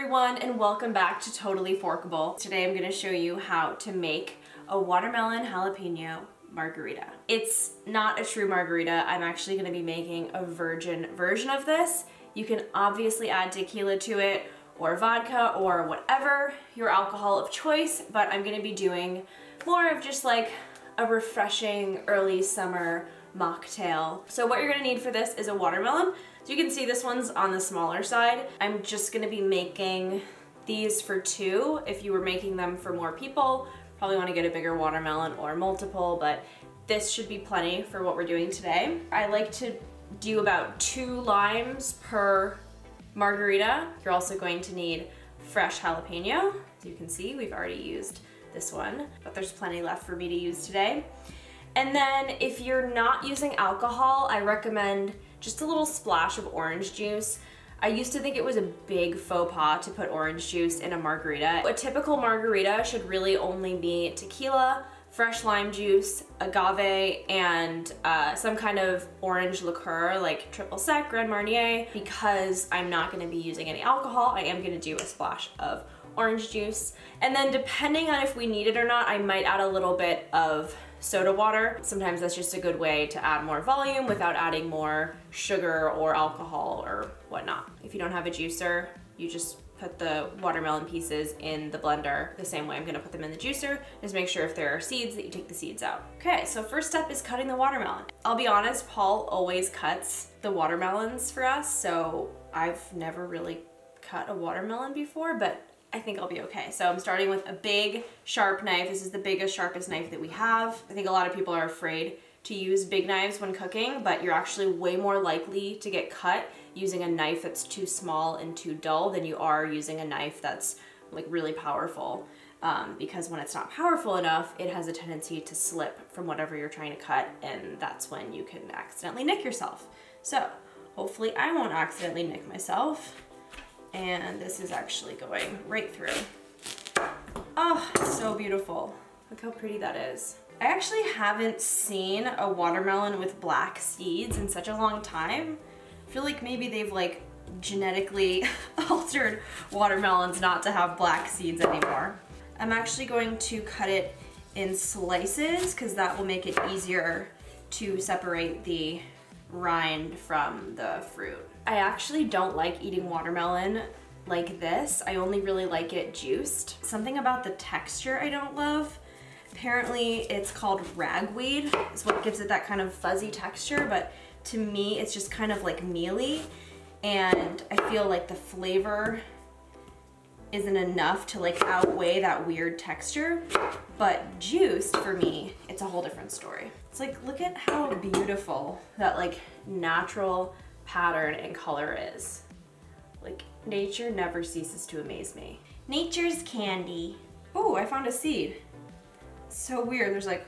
everyone, and welcome back to Totally Forkable. Today I'm going to show you how to make a watermelon jalapeno margarita. It's not a true margarita. I'm actually going to be making a virgin version of this. You can obviously add tequila to it or vodka or whatever your alcohol of choice, but I'm going to be doing more of just like a refreshing early summer mocktail. So what you're going to need for this is a watermelon. So you can see this one's on the smaller side. I'm just going to be making these for two. If you were making them for more people, probably want to get a bigger watermelon or multiple, but this should be plenty for what we're doing today. I like to do about 2 limes per margarita. You're also going to need fresh jalapeno. As you can see, we've already used this one, but there's plenty left for me to use today. And then if you're not using alcohol, I recommend just a little splash of orange juice. I used to think it was a big faux pas to put orange juice in a margarita. A typical margarita should really only be tequila, fresh lime juice, agave, and some kind of orange liqueur like triple sec, Grand Marnier. Because I'm not going to be using any alcohol, I am going to do a splash of orange juice. And then depending on if we need it or not, I might add a little bit of soda water. Sometimes that's just a good way to add more volume without adding more sugar or alcohol or whatnot. If you don't have a juicer, you just put the watermelon pieces in the blender the same way I'm gonna put them in the juicer. Just make sure if there are seeds that you take the seeds out. Okay, so first step is cutting the watermelon. I'll be honest, Paul always cuts the watermelons for us, so I've never really cut a watermelon before, but I think I'll be okay. So I'm starting with a big sharp knife. This is the biggest, sharpest knife that we have. I think a lot of people are afraid to use big knives when cooking, but you're actually way more likely to get cut using a knife that's too small and too dull than you are using a knife that's like really powerful. Because when it's not powerful enough, it has a tendency to slip from whatever you're trying to cut, and that's when you can accidentally nick yourself. So hopefully I won't accidentally nick myself. And this is actually going right through. Oh, so beautiful. Look how pretty that is. I actually haven't seen a watermelon with black seeds in such a long time. I feel like maybe they've like genetically altered watermelons not to have black seeds anymore. I'm actually going to cut it in slices because that will make it easier to separate the rind from the fruit. I actually don't like eating watermelon like this. I only really like it juiced. Something about the texture I don't love. Apparently it's called ragweed is what gives it that kind of fuzzy texture, but to me it's just kind of like mealy, and I feel like the flavor isn't enough to like outweigh that weird texture. But juiced, for me, it's a whole different story. It's like, look at how beautiful that like natural pattern and color is. Like, nature never ceases to amaze me. Nature's candy. Oh, I found a seed. So weird, there's like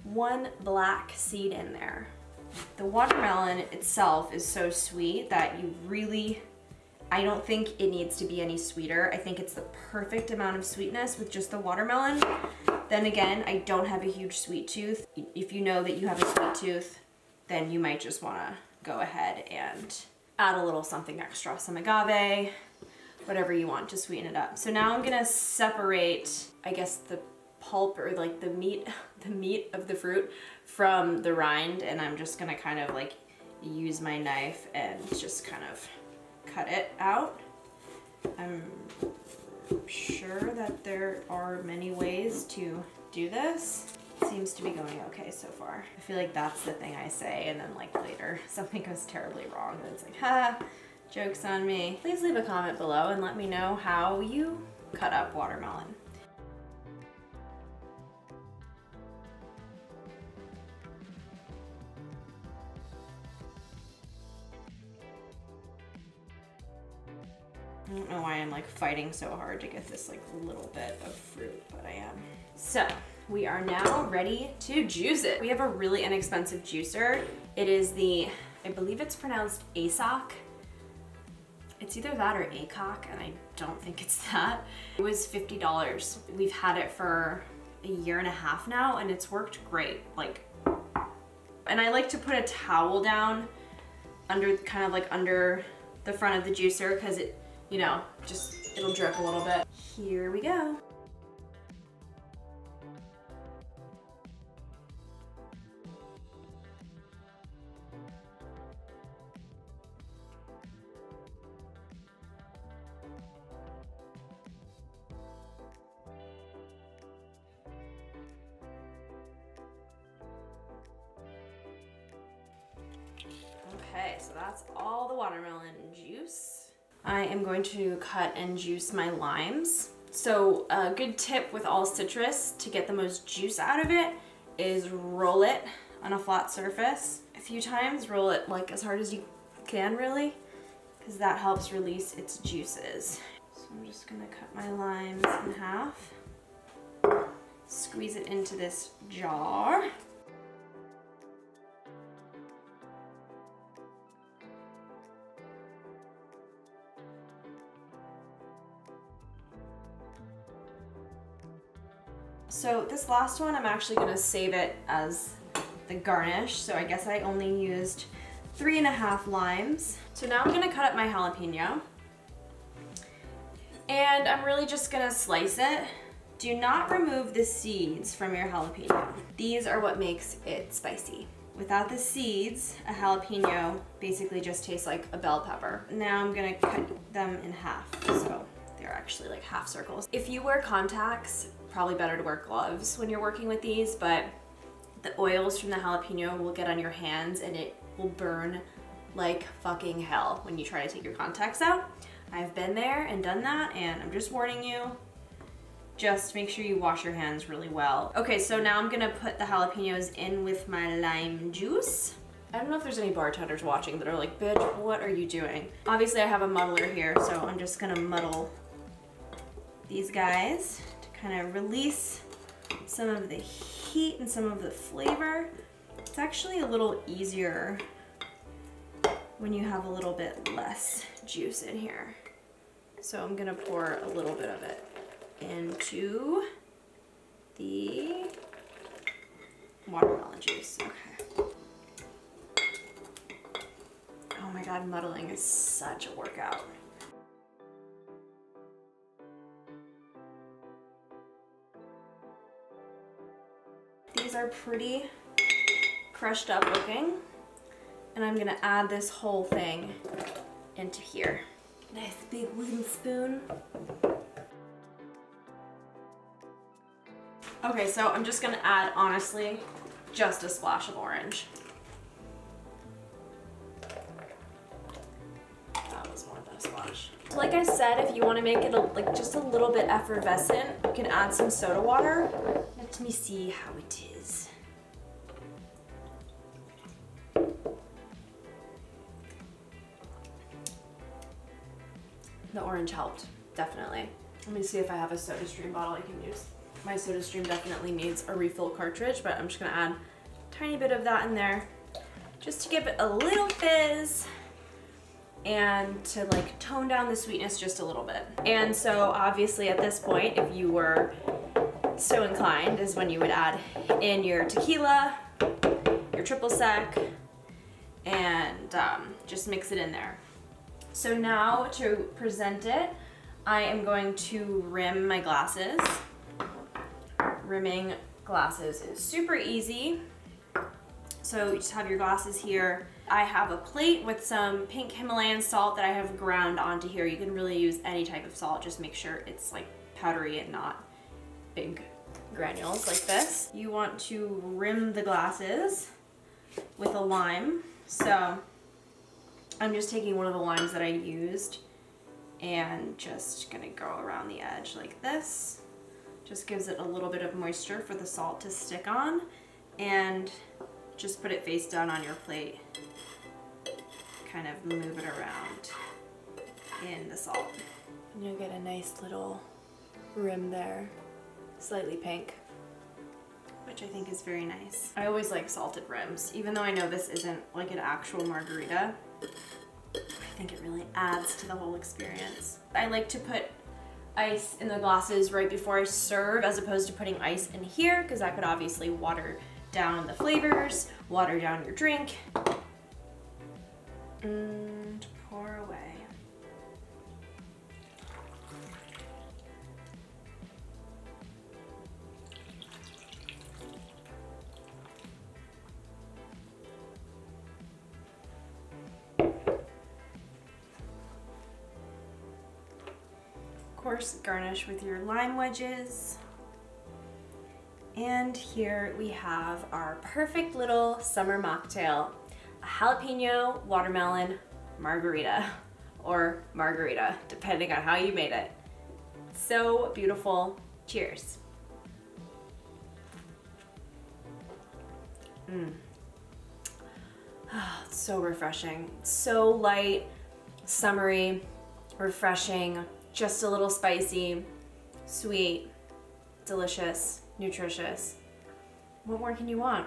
1 black seed in there. The watermelon itself is so sweet that you really, I don't think it needs to be any sweeter. I think it's the perfect amount of sweetness with just the watermelon. Then again, I don't have a huge sweet tooth. If you know that you have a sweet tooth, then you might just wanna go ahead and add a little something extra, some agave, whatever you want to sweeten it up. So now I'm gonna separate, I guess, the pulp or like the meat of the fruit from the rind, and I'm just gonna kind of like use my knife and just kind of cut it out. I'm sure that there are many ways to do this. It seems to be going okay so far. I feel like that's the thing I say, and then like later something goes terribly wrong and it's like, ha, joke's on me. Please leave a comment below and let me know how you cut up watermelon. I don't know why I'm like fighting so hard to get this like little bit of fruit, but I am. So we are now ready to juice it. We have a really inexpensive juicer. It is the, I believe it's pronounced ASOC. It's either that or ACOC, and I don't think it's that. It was $50. We've had it for a year and a half now, and it's worked great. Like, and I like to put a towel down under, kind of like under the front of the juicer, because it you know, just it'll drip a little bit. Here we go. Okay, so that's all the watermelon juice. I am going to cut and juice my limes. So a good tip with all citrus to get the most juice out of it is roll it on a flat surface a few times. Roll it like as hard as you can, really, because that helps release its juices. So I'm just gonna cut my limes in half, squeeze it into this jar. So this last one, I'm actually gonna save it as the garnish. So I guess I only used 3.5 limes. So now I'm gonna cut up my jalapeno. And I'm really just gonna slice it. Do not remove the seeds from your jalapeno. These are what makes it spicy. Without the seeds, a jalapeno basically just tastes like a bell pepper. Now I'm gonna cut them in half. So they're actually like half circles. If you wear contacts, probably better to wear gloves when you're working with these, but the oils from the jalapeno will get on your hands and it will burn like fucking hell when you try to take your contacts out. I've been there and done that, and I'm just warning you, just make sure you wash your hands really well. Okay, so now I'm gonna put the jalapenos in with my lime juice. I don't know if there's any bartenders watching that are like, bitch, what are you doing? Obviously I have a muddler here, so I'm just gonna muddle these guys to kind of release some of the heat and some of the flavor. It's actually a little easier when you have a little bit less juice in here. So I'm gonna pour a little bit of it into the watermelon juice. Okay. Oh my God, muddling is such a workout. These are pretty crushed up looking, and I'm gonna add this whole thing into here. Nice big wooden spoon. Okay, so I'm just gonna add, honestly, just a splash of orange. That was more than a splash. Like I said, if you want to make it like just a little bit effervescent, you can add some soda water. Let me see how it is. The orange helped, definitely. Let me see if I have a SodaStream bottle I can use. My SodaStream definitely needs a refill cartridge, but I'm just gonna add a tiny bit of that in there just to give it a little fizz and to like tone down the sweetness just a little bit. And so obviously at this point, if you were so inclined, is when you would add in your tequila, your triple sec, and just mix it in there. So now to present it, I am going to rim my glasses. Rimming glasses is super easy. So you just have your glasses here. I have a plate with some pink Himalayan salt that I have ground onto here. You can really use any type of salt, just make sure it's like powdery and not big granules like this. You want to rim the glasses with a lime. So I'm just taking one of the limes that I used and just gonna go around the edge like this. Just gives it a little bit of moisture for the salt to stick on, and just put it face down on your plate. Kind of move it around in the salt. And you'll get a nice little rim there, slightly pink, which I think is very nice. I always like salted rims, even though I know this isn't like an actual margarita. I think it really adds to the whole experience. I like to put ice in the glasses right before I serve, as opposed to putting ice in here, because that could obviously water down the flavors, water down your drink. And pour away. course, garnish with your lime wedges. And here we have our perfect little summer mocktail, a jalapeno watermelon margarita, or margarita, depending on how you made it. So beautiful. Cheers. Oh, it's so refreshing. So light, summery, refreshing, just a little spicy, sweet, delicious, nutritious. What more can you want?